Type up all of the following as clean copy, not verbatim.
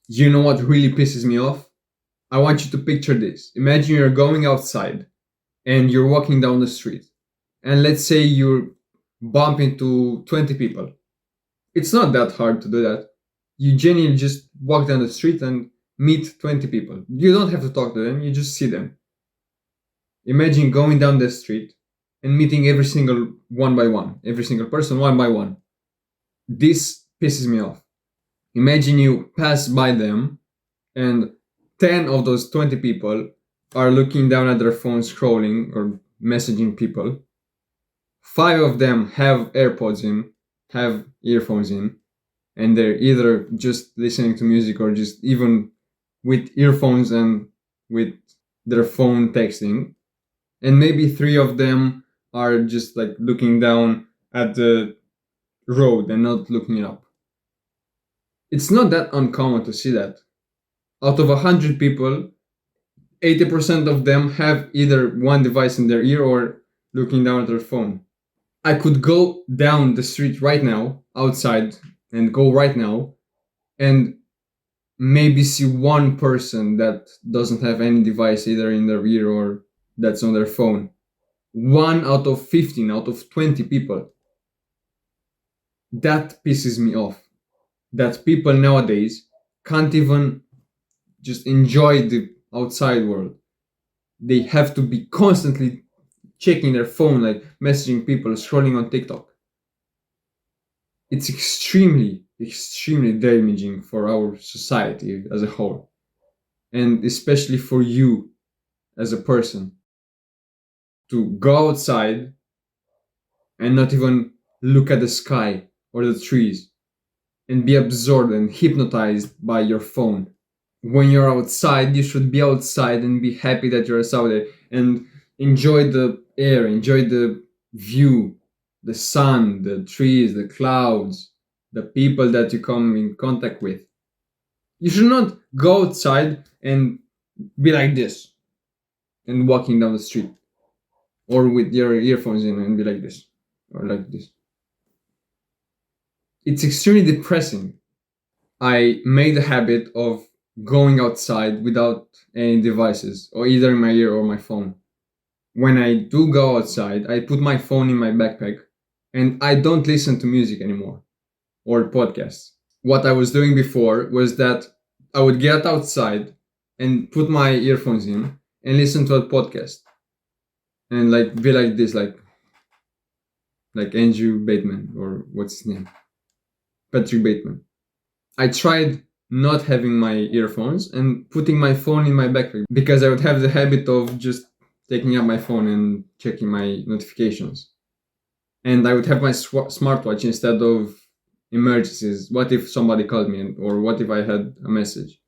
You know what really pisses me off? I want you to picture this. Imagine you're going outside and you're walking down the street. And let's say you bump into 20 people. It's not that hard to do that. You genuinely just walk down the street and meet 20 people. You don't have to talk to them, you just see them. Imagine going down the street and meeting every single one by one, every single person one by one. This pisses me off. Imagine you pass by them and 10 of those 20 people are looking down at their phones, scrolling or messaging people. 5 of them have AirPods in, have earphones in, and they're either just listening to music or just even with earphones and with their phone texting. And maybe 3 of them are just like looking down at the road and not looking up. It's not that uncommon to see that. Out of 100 people, 80% of them have either one device in their ear or looking down at their phone. I could go down the street right now, outside, and go right now, and maybe see one person that doesn't have any device either in their ear or that's on their phone. 1 out of 15, out of 20 people. That pisses me off. That people nowadays can't even just enjoy the outside world. They have to be constantly checking their phone, like messaging people, scrolling on TikTok. It's extremely, extremely damaging for our society as a whole, and especially for you as a person to go outside and not even look at the sky or the trees and be absorbed and hypnotized by your phone. When you're outside, you should be outside and be happy that you're outside and enjoy the air, enjoy the view, the sun, the trees, the clouds, the people that you come in contact with. You should not go outside and be like this and walking down the street or with your earphones in and be like this or like this. It's extremely depressing. I made a habit of going outside without any devices, or either in my ear or my phone. When I do go outside, I put my phone in my backpack and I don't listen to music anymore or podcasts. What I was doing before was that I would get outside and put my earphones in and listen to a podcast and like be like this, like Andrew Bateman or what's his name? Patrick Bateman. I tried not having my earphones and putting my phone in my backpack because I would have the habit of just taking up my phone and checking my notifications. And I would have my smartwatch instead of emergencies. What if somebody called me or what if I had a message?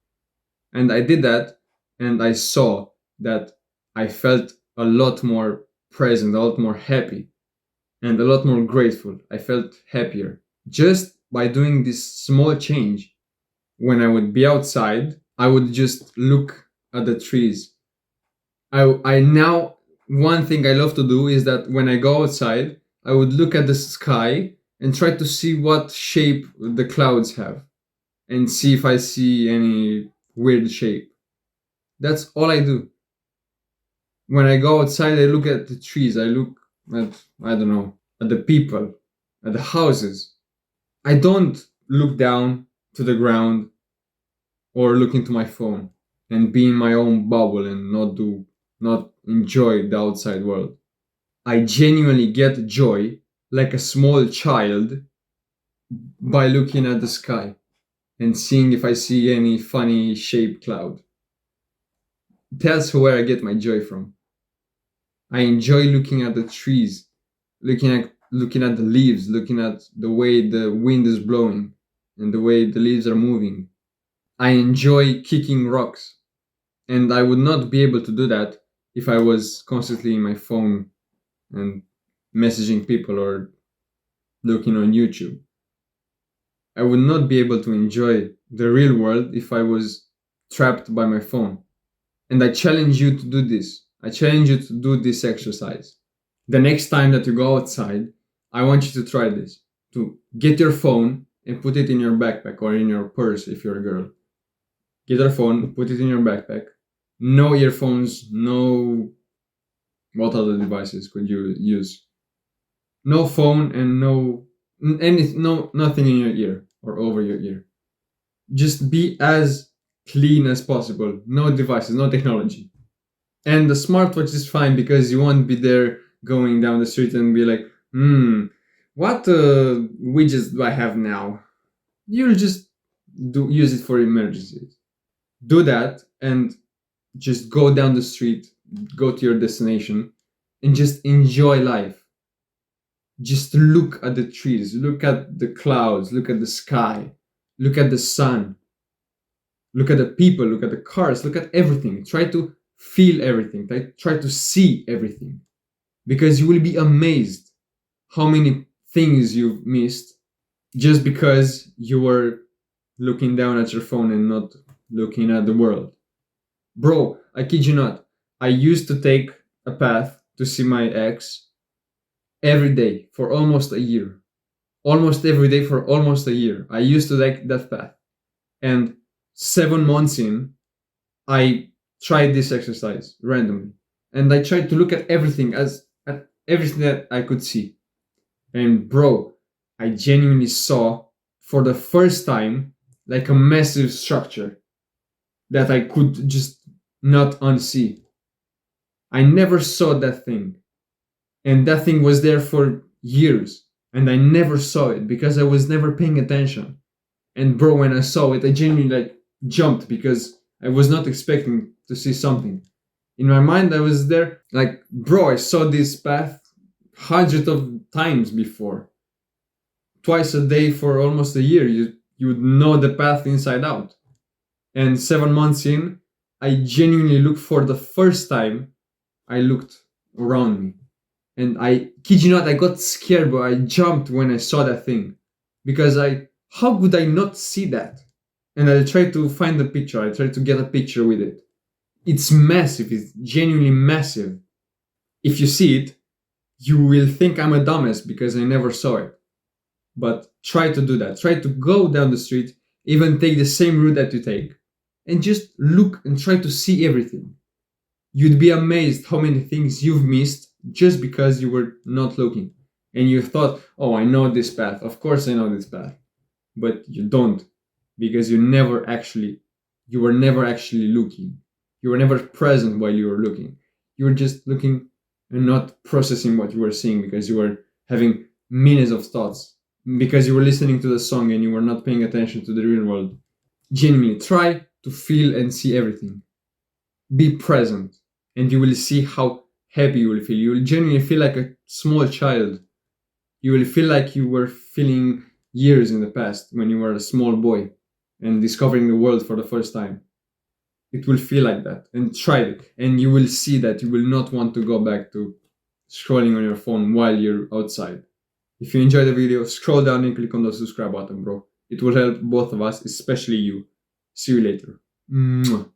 And I did that and I saw that I felt a lot more present, a lot more happy, and a lot more grateful. I felt happier just by doing this small change. When I would be outside, I would just look at the trees. I now, one thing I love to do is that when I go outside, I would look at the sky and try to see what shape the clouds have and see if I see any weird shape. That's all I do. When I go outside, I look at the trees, I look at, I don't know, at the people, at the houses. I don't look down to the ground or look into my phone and be in my own bubble and not enjoy the outside world. I genuinely get joy like a small child by looking at the sky and seeing if I see any funny shaped cloud. That's where I get my joy from. I enjoy looking at the trees, looking at the leaves, looking at the way the wind is blowing and the way the leaves are moving. I enjoy kicking rocks, and I would not be able to do that if I was constantly in my phone and messaging people or looking on YouTube. I would not be able to enjoy the real world if I was trapped by my phone. And I challenge you to do this. I challenge you to do this exercise. The next time that you go outside, I want you to try this. To get your phone and put it in your backpack or in your purse if you're a girl. Get your phone, put it in your backpack. No earphones, no. What other devices could you use? No phone and no nothing in your ear or over your ear. Just be as clean as possible. No devices, no technology. And the smartwatch is fine because you won't be there going down the street and be like, what widgets do I have now? You'll just use it for emergencies. Do that and just go down the street, go to your destination, and just enjoy life. Just look at the trees, look at the clouds, look at the sky, look at the sun, look at the people, look at the cars, look at everything. Try to feel everything, try to see everything, because you will be amazed how many things you've missed just because you were looking down at your phone and not looking at the world. Bro, I kid you not, I used to take a path to see my ex every day for almost a year. Almost every day for almost a year. I used to take that path. And 7 months in, I tried this exercise randomly. And I tried to look at everything at everything that I could see. And bro, I genuinely saw for the first time like a massive structure that I could just not unsee. I never saw that thing. And that thing was there for years. And I never saw it because I was never paying attention. And bro, when I saw it, I genuinely like jumped because I was not expecting to see something. In my mind, I was there like, bro, I saw this path hundreds of times before. Twice a day for almost a year, you would know the path inside out. And 7 months in, I genuinely looked for the first time. I looked around me, and I kid you not, I got scared, but I jumped when I saw that thing because how could I not see that? And I tried to find the picture. I tried to get a picture with it. It's massive. It's genuinely massive. If you see it, you will think I'm a dumbass because I never saw it. But try to do that. Try to go down the street, even take the same route that you take, and just look and try to see everything. You'd be amazed how many things you've missed just because you were not looking. And you thought, oh, I know this path. Of course I know this path. But you don't, because you were never actually looking. You were never present while you were looking. You were just looking and not processing what you were seeing because you were having millions of thoughts, because you were listening to the song and you were not paying attention to the real world. Genuinely, try to feel and see everything. Be present, and you will see how happy you will feel. You will genuinely feel like a small child. You will feel like you were feeling years in the past when you were a small boy and discovering the world for the first time. It will feel like that. And try it. And you will see that you will not want to go back to scrolling on your phone while you're outside. If you enjoyed the video, scroll down and click on the subscribe button, bro. It will help both of us, especially you. See you later. Mwah.